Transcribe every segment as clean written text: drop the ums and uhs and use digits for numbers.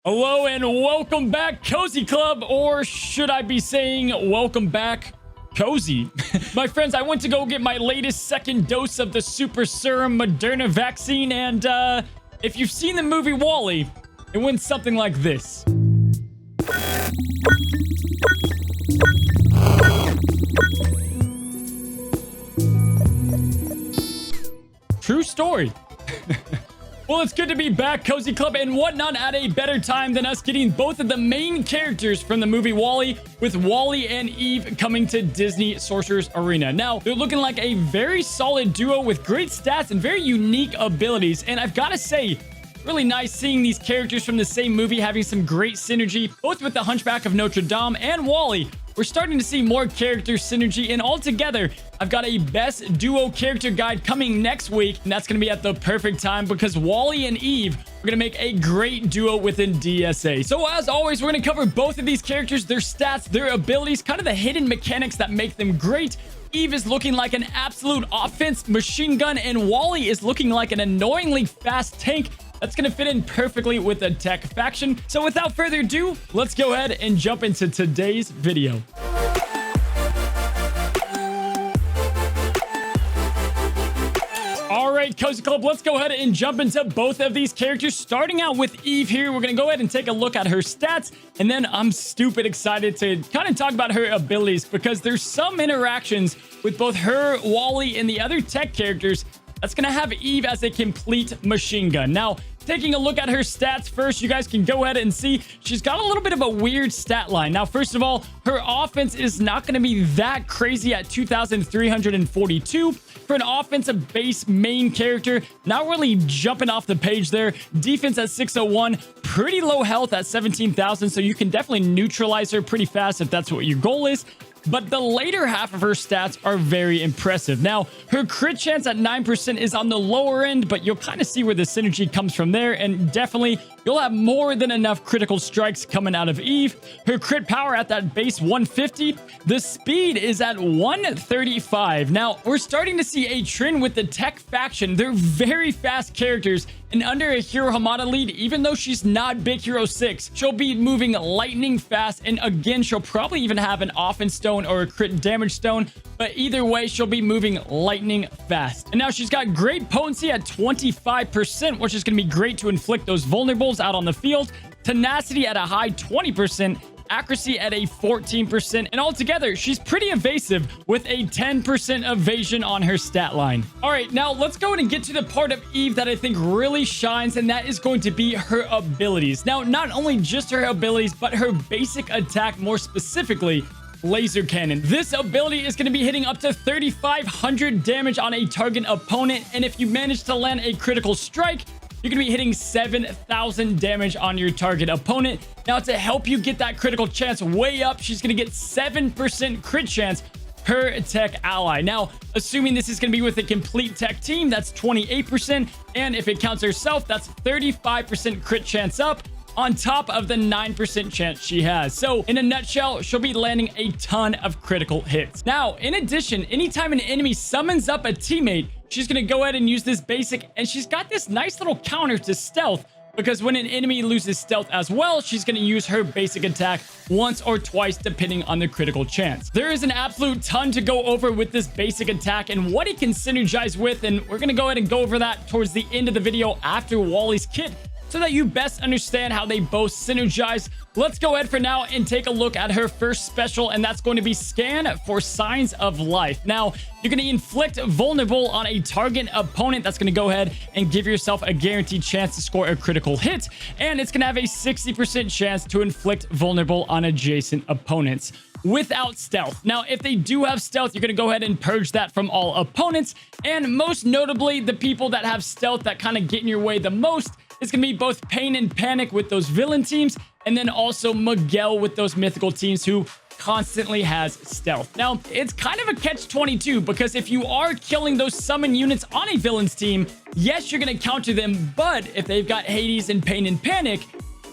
Hello and welcome back, Cozy Club, or should I be saying welcome back, Cozy? My friends, I went to go get my latest second dose of the Super Serum Moderna vaccine, and if you've seen the movie WALL-E, it went something like this. True story. Well, it's good to be back, Cozy Club, and whatnot at a better time than us getting both of the main characters from the movie WALL-E, with WALL-E and Eve coming to Disney Sorcerer's Arena. Now, they're looking like a very solid duo with great stats and very unique abilities, and I've got to say, really nice seeing these characters from the same movie having some great synergy, both with the Hunchback of Notre Dame and WALL-E. We're starting to see more character synergy, and altogether, I've got a best duo character guide coming next week, and that's going to be at the perfect time because WALL-E and Eve are going to make a great duo within DSA. So as always, we're going to cover both of these characters, their stats, their abilities, kind of the hidden mechanics that make them great. Eve is looking like an absolute offense machine gun, and WALL-E is looking like an annoyingly fast tank. That's going to fit in perfectly with the tech faction. So without further ado, let's go ahead and jump into today's video. All right, Cozy Club, let's go ahead and jump into both of these characters. Starting out with Eve here, we're going to go ahead and take a look at her stats. And then I'm stupid excited to kind of talk about her abilities because there's some interactions with both her, WALL-E, and the other tech characters that's going to have Eve as a complete machine gun. Now, taking a look at her stats first, you guys can go ahead and see she's got a little bit of a weird stat line. Now, first of all, her offense is not going to be that crazy at 2,342. For an offensive base main character, not really jumping off the page there. Defense at 601, pretty low health at 17,000, so you can definitely neutralize her pretty fast if that's what your goal is. But the later half of her stats are very impressive. Now, her crit chance at 9% is on the lower end, but you'll kind of see where the synergy comes from there, and definitely you'll have more than enough critical strikes coming out of Eve. Her crit power at that base 150. The speed is at 135. Now, we're starting to see a trend with the tech faction. They're very fast characters, and under a Hero Hamada lead, even though she's not Big Hero 6, she'll be moving lightning fast, and again, she'll probably even have an offense stone or a crit damage stone, but either way, she'll be moving lightning fast. And now she's got great potency at 25%, which is going to be great to inflict those vulnerables out on the field. Tenacity at a high 20%. Accuracy at a 14%, and altogether, she's pretty evasive with a 10% evasion on her stat line. All right, now let's go ahead and get to the part of Eve that I think really shines, and that is going to be her abilities. Now, not only just her abilities, but her basic attack, more specifically, Laser Cannon. This ability is going to be hitting up to 3,500 damage on a target opponent, and if you manage to land a critical strike, you're going to be hitting 7,000 damage on your target opponent. Now, to help you get that critical chance way up, she's going to get 7% crit chance per tech ally. Now, assuming this is going to be with a complete tech team, that's 28%. And if it counts herself, that's 35% crit chance up on top of the 9% chance she has. So, in a nutshell, she'll be landing a ton of critical hits. Now, in addition, anytime an enemy summons up a teammate, she's going to go ahead and use this basic, and she's got this nice little counter to stealth, because when an enemy loses stealth as well, she's going to use her basic attack once or twice depending on the critical chance. There is an absolute ton to go over with this basic attack and what it can synergize with, and we're going to go ahead and go over that towards the end of the video after WALL-E's kit, so that you best understand how they both synergize. Let's go ahead for now and take a look at her first special, and that's going to be Scan for Signs of Life. Now, you're going to inflict vulnerable on a target opponent. That's going to go ahead and give yourself a guaranteed chance to score a critical hit, and it's going to have a 60% chance to inflict vulnerable on adjacent opponents without stealth. Now, if they do have stealth, you're going to go ahead and purge that from all opponents, and most notably, the people that have stealth that kind of get in your way the most is going to be both Pain and Panic with those villain teams, and then also Miguel with those mythical teams who constantly has stealth. Now, it's kind of a catch-22 because if you are killing those summon units on a villain's team, yes, you're going to counter them, but if they've got Hades and Pain and Panic,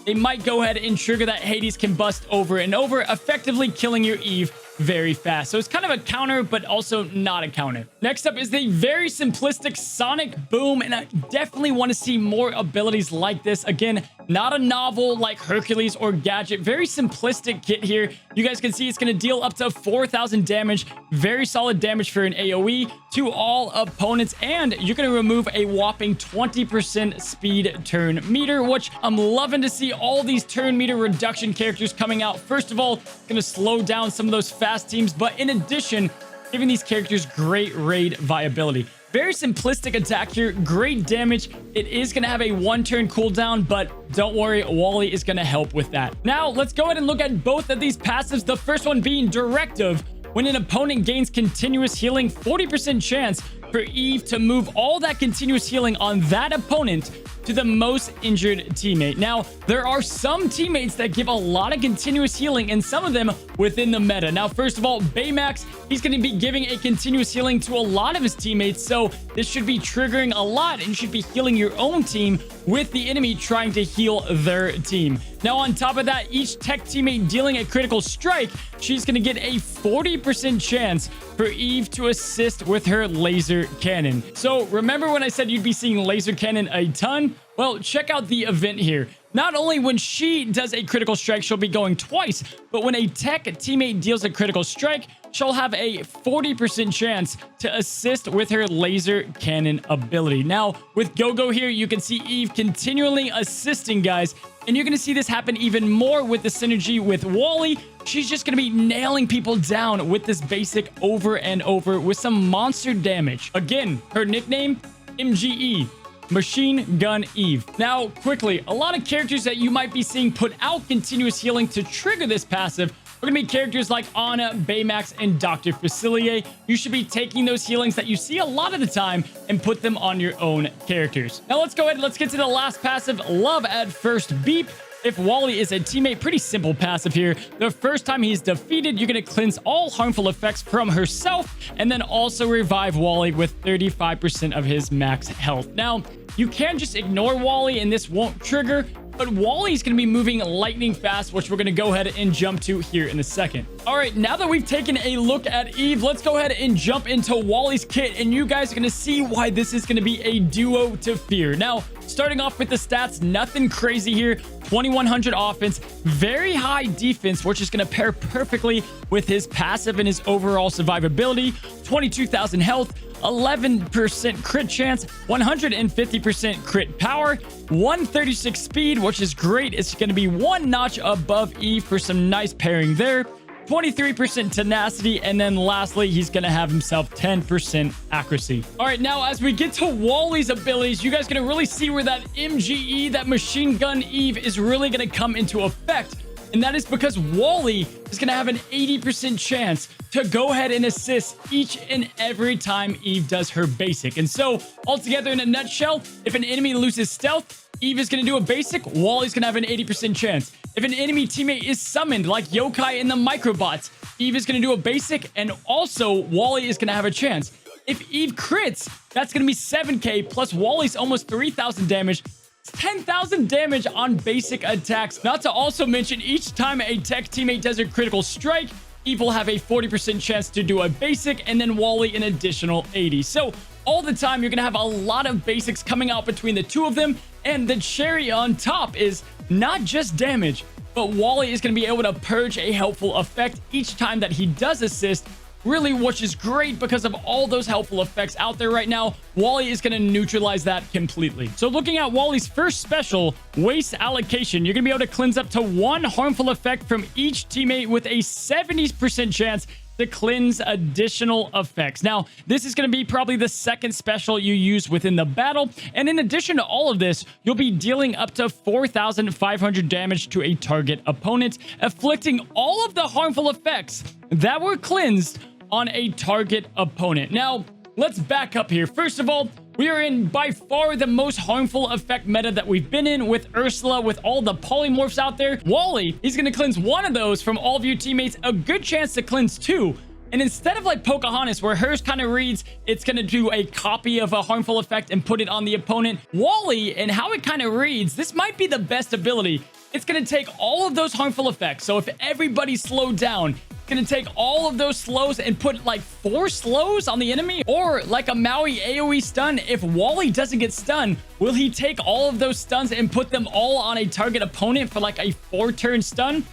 they might go ahead and trigger that Hades combust over and over, effectively killing your Eve very fast. So it's kind of a counter, but also not a counter. Next up is the very simplistic Sonic Boom, and I definitely want to see more abilities like this. Again, Not a novel like Hercules or Gadget. Very simplistic kit here. You guys can see it's going to deal up to 4,000 damage. Very solid damage for an AoE to all opponents. And you're going to remove a whopping 20% speed turn meter, which I'm loving to see all these turn meter reduction characters coming out. First of all, going to slow down some of those fast teams, but in addition, giving these characters great raid viability. Very simplistic attack here, great damage. It is going to have a 1-turn cooldown, but don't worry, Wally is going to help with that. Now, let's go ahead and look at both of these passives. The first one being Directive. When an opponent gains continuous healing, 40% chance for Eve to move all that continuous healing on that opponent to the most injured teammate. Now, there are some teammates that give a lot of continuous healing, and some of them within the meta. Now, first of all, Baymax, he's going to be giving a continuous healing to a lot of his teammates, so this should be triggering a lot, and you should be healing your own team with the enemy trying to heal their team. Now, on top of that, each tech teammate dealing a critical strike, she's going to get a 40% chance for Eve to assist with her laser cannon. So remember when I said you'd be seeing laser cannon a ton? Well, check out the event here. Not only when she does a critical strike, she'll be going twice, but when a tech teammate deals a critical strike, she'll have a 40% chance to assist with her laser cannon ability. Now, with Go-Go here, you can see Eve continually assisting guys, and you're going to see this happen even more with the synergy with Wally. She's just going to be nailing people down with this basic over and over with some monster damage. Again, her nickname, MGE. Machine Gun Eve. Now, quickly, a lot of characters that you might be seeing put out continuous healing to trigger this passive are going to be characters like Ana, Baymax, and Dr. Facilier. You should be taking those healings that you see a lot of the time and put them on your own characters. Now, let's go ahead and let's get to the last passive, Love at First Beep. If Wally is a teammate, pretty simple passive here. The first time he's defeated, you're going to cleanse all harmful effects from herself and then also revive Wally with 35% of his max health. Now, you can just ignore Wally and this won't trigger, but Wally's going to be moving lightning fast, which we're going to go ahead and jump to here in a second. All right, now that we've taken a look at Eve, let's go ahead and jump into Wally's kit, and you guys are going to see why this is going to be a duo to fear. Now, starting off with the stats, nothing crazy here. 2100 offense, very high defense, which is going to pair perfectly with his passive and his overall survivability. 22,000 health, 11% crit chance, 150% crit power, 136 speed, which is great. It's going to be one notch above Eve for some nice pairing there. 23% tenacity, and then lastly, he's going to have himself 10% accuracy. All right, now as we get to Wally's abilities, you guys are going to really see where that MGE, that Machine Gun Eve, is really going to come into effect. And that is because Wally is going to have an 80% chance to go ahead and assist each and every time Eve does her basic. And so, altogether in a nutshell, if an enemy loses stealth, Eve is going to do a basic, Wally's going to have an 80% chance. If an enemy teammate is summoned, like Yokai and the Microbots, Eve is going to do a basic, and also Wally is going to have a chance. If Eve crits, that's going to be 7k, plus Wally's almost 3,000 damage. 10,000 damage on basic attacks. Not to also mention, each time a tech teammate does a critical strike, Eve will have a 40% chance to do a basic, and then Wally an additional 80. So all the time, you're going to have a lot of basics coming out between the two of them, and the cherry on top is not just damage, but Wally is going to be able to purge a helpful effect each time that he does assist, really, which is great because of all those helpful effects out there right now. Wally is going to neutralize that completely. So looking at Wally's first special, Waste Allocation, you're going to be able to cleanse up to one harmful effect from each teammate with a 70% chance to cleanse additional effects. Now, this is going to be probably the second special you use within the battle. And in addition to all of this, you'll be dealing up to 4,500 damage to a target opponent, afflicting all of the harmful effects that were cleansed on a target opponent. Now, let's back up here. First of all, we are in by far the most harmful effect meta that we've been in with Ursula, with all the polymorphs out there. Wally, he's going to cleanse one of those from all of your teammates, a good chance to cleanse two. And instead of like Pocahontas, where hers kind of reads, it's going to do a copy of a harmful effect and put it on the opponent, Wally, and how it kind of reads, this might be the best ability. It's going to take all of those harmful effects. So if everybody's slowed down, gonna take all of those slows and put like 4 slows on the enemy? Or like a Maui AoE stun, if Wally doesn't get stunned, will he take all of those stuns and put them all on a target opponent for like a 4-turn stun?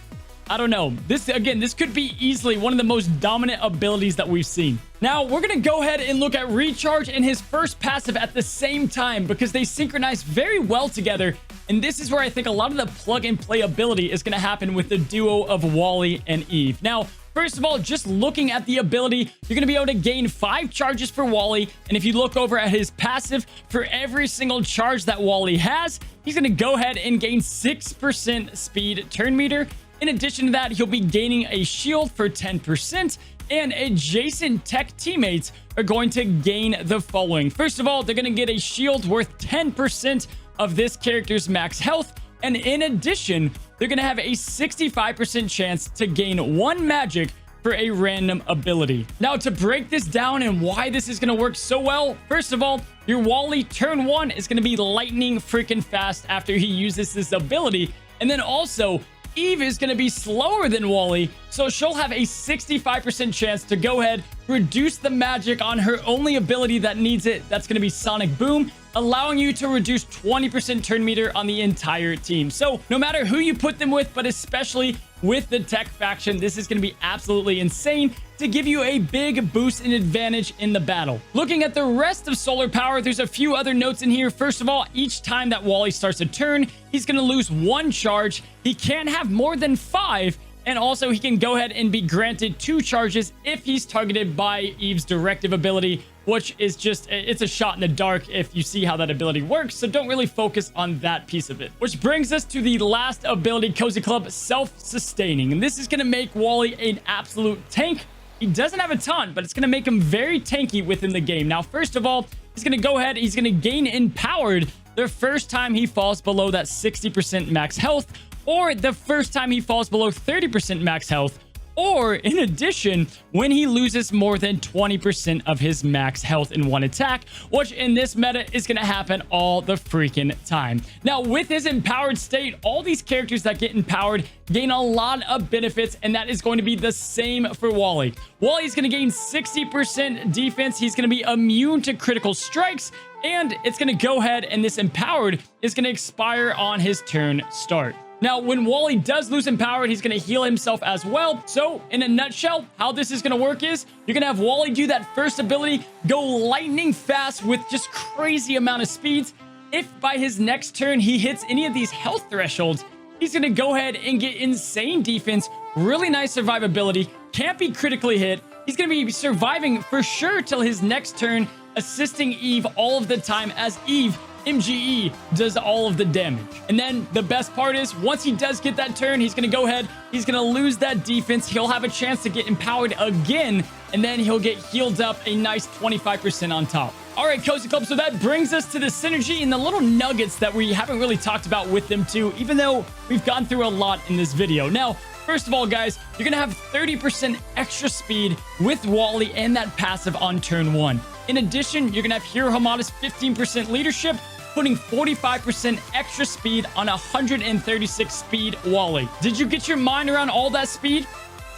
I don't know. This could be easily one of the most dominant abilities that we've seen. Now, we're going to go ahead and look at Recharge and his first passive at the same time because they synchronize very well together. And this is where I think a lot of the plug-and-play ability is going to happen with the duo of Wally and Eve. Now, first of all, just looking at the ability, you're going to be able to gain 5 charges for Wally. And if you look over at his passive, for every single charge that Wally has, he's going to go ahead and gain 6% speed turn meter. In addition to that, he'll be gaining a shield for 10%, and adjacent tech teammates are going to gain the following. First of all, they're going to get a shield worth 10% of this character's max health, and in addition, they're going to have a 65% chance to gain 1 magic for a random ability. Now, to break this down and why this is going to work so well, first of all, your Wally turn 1 is going to be lightning freaking fast after he uses this ability, and then also, Eve is going to be slower than Wally, so she'll have a 65% chance to go ahead, reduce the magic on her only ability that needs it. That's going to be Sonic Boom, allowing you to reduce 20% turn meter on the entire team. So no matter who you put them with, but especially with the tech faction, this is going to be absolutely insane to give you a big boost and advantage in the battle. Looking at the rest of solar power, there's a few other notes in here. First of all, each time that Wally starts a turn, he's going to lose 1 charge. He can't have more than 5. And also, he can go ahead and be granted 2 charges if he's targeted by Eve's directive ability, which is just, it's a shot in the dark if you see how that ability works, so don't really focus on that piece of it. Which brings us to the last ability, Cozy Club, Self-Sustaining. And this is going to make Wally an absolute tank. He doesn't have a ton, but it's going to make him very tanky within the game. Now, first of all, he's going to go ahead, he's going to gain Empowered the first time he falls below that 60% max health, or the first time he falls below 30% max health, or in addition, when he loses more than 20% of his max health in one attack, which in this meta is going to happen all the freaking time. Now, with his empowered state, all these characters that get empowered gain a lot of benefits, and that is going to be the same for Wally. Wally's going to gain 60% defense. He's going to be immune to critical strikes, and it's going to go ahead, and this empowered is going to expire on his turn start. Now, when Wally does lose Empowered, he's going to heal himself as well. So, in a nutshell, how this is going to work is you're going to have Wally do that first ability, go lightning fast with just crazy amount of speeds. If by his next turn he hits any of these health thresholds, he's going to go ahead and get insane defense, really nice survivability, can't be critically hit. He's going to be surviving for sure till his next turn, assisting Eve all of the time as Eve MGE does all of the damage. And then the best part is once he does get that turn, he's going to go ahead, he's going to lose that defense. He'll have a chance to get empowered again, and then he'll get healed up a nice 25% on top. All right, Cozy Club, so that brings us to the synergy and the little nuggets that we haven't really talked about with them too, even though we've gone through a lot in this video. Now, first of all, guys, you're going to have 30% extra speed with Wally and that passive on turn 1. In addition, you're going to have Hero Hamada's 15% leadership, putting 45% extra speed on 136 speed Wally. Did you get your mind around all that speed?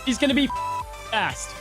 He's going to be fast.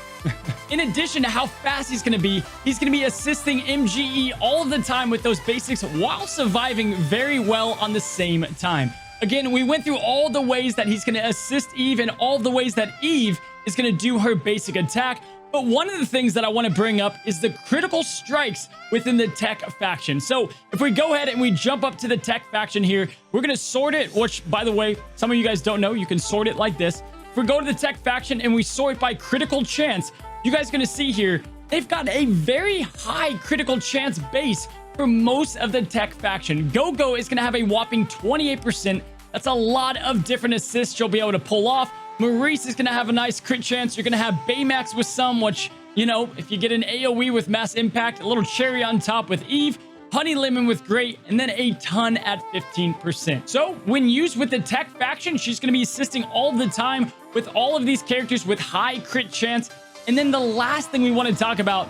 In addition to how fast he's going to be assisting MGE all of the time with those basics while surviving very well on the same time. Again, we went through all the ways that he's going to assist Eve and all the ways that Eve is going to do her basic attack. But one of the things that I want to bring up is the critical strikes within the tech faction. So if we go ahead and we jump up to the tech faction here, we're going to sort it, which, by the way, some of you guys don't know, you can sort it like this. If we go to the tech faction and we sort by critical chance, you guys are going to see here, they've got a very high critical chance base for most of the tech faction. Go-Go is going to have a whopping 28%. That's a lot of different assists you'll be able to pull off. Maurice is going to have a nice crit chance. You're going to have Baymax with some, which, you know, if you get an AoE with mass impact, a little cherry on top with Eve, Honey Lemon with great, and then a ton at 15%. So when used with the tech faction, she's going to be assisting all the time with all of these characters with high crit chance. And then the last thing we want to talk about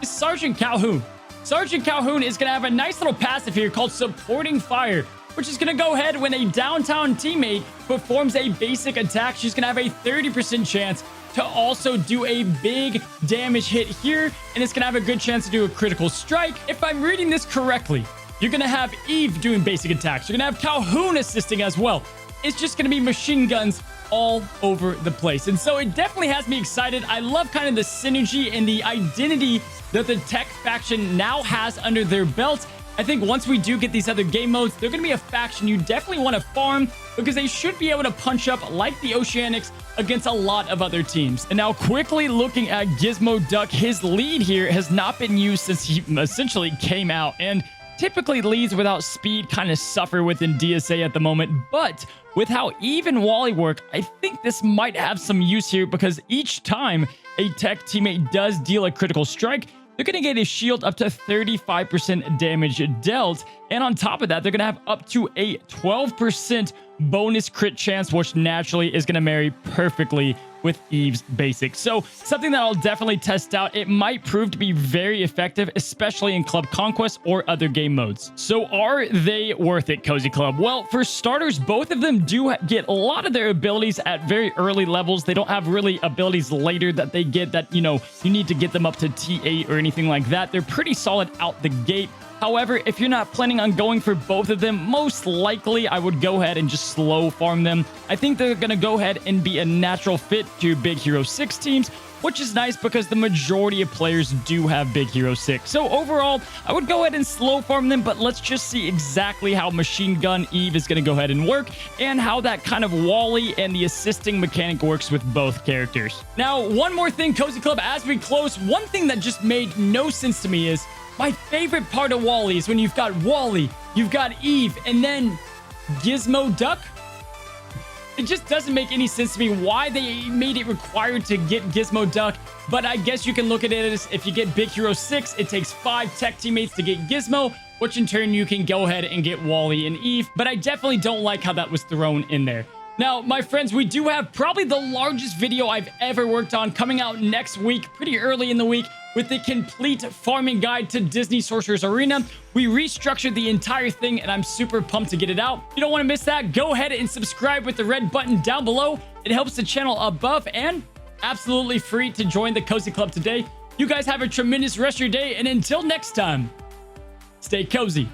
is Sergeant Calhoun. Sergeant Calhoun is going to have a nice little passive here called Supporting Fire, which is going to go ahead when a downtown teammate performs a basic attack. She's going to have a 30% chance to also do a big damage hit here, and it's going to have a good chance to do a critical strike. If I'm reading this correctly, you're going to have Eve doing basic attacks. You're going to have Calhoun assisting as well. It's just going to be machine guns all over the place. And so it definitely has me excited. I love kind of the synergy and the identity that the tech faction now has under their belt. I think once we do get these other game modes, they're going to be a faction you definitely want to farm because they should be able to punch up like the Oceanics against a lot of other teams. And now quickly looking at Gizmo Duck, his lead here has not been used since he essentially came out. And typically leads without speed kind of suffer within DSA at the moment, but with how Eve and Wally work, I think this might have some use here because each time a tech teammate does deal a critical strike, they're going to get a shield up to 35% damage dealt. And on top of that, they're going to have up to a 12% bonus crit chance, which naturally is going to marry perfectly with Eve's basic. So something that I'll definitely test out. It might prove to be very effective, especially in Club Conquest or other game modes. So are they worth it, Cozy Club? Well, for starters, both of them do get a lot of their abilities at very early levels. They don't have really abilities later that they get that, you know, you need to get them up to T8 or anything like that. They're pretty solid out the gate. However, if you're not planning on going for both of them, most likely I would go ahead and just slow farm them. I think they're going to go ahead and be a natural fit to Big Hero 6 teams, which is nice because the majority of players do have Big Hero 6. So overall, I would go ahead and slow farm them, but let's just see exactly how Machine Gun Eve is going to go ahead and work and how that kind of Wally and the assisting mechanic works with both characters. Now, one more thing, Cozy Club, as we close, one thing that just made no sense to me is my favorite part of Wally is when you've got Wally, you've got Eve, and then Gizmo Duck. It just doesn't make any sense to me why they made it required to get Gizmo Duck, but I guess you can look at it as if you get Big Hero 6, it takes 5 tech teammates to get Gizmo, which in turn you can go ahead and get Wally and Eve, but I definitely don't like how that was thrown in there. Now, my friends, we do have probably the largest video I've ever worked on coming out next week, pretty early in the week, with the complete farming guide to Disney Sorcerer's Arena. We restructured the entire thing, and I'm super pumped to get it out. If you don't want to miss that, go ahead and subscribe with the red button down below. It helps the channel above, and absolutely free to join the Cozy Club today. You guys have a tremendous rest of your day, and until next time, stay cozy.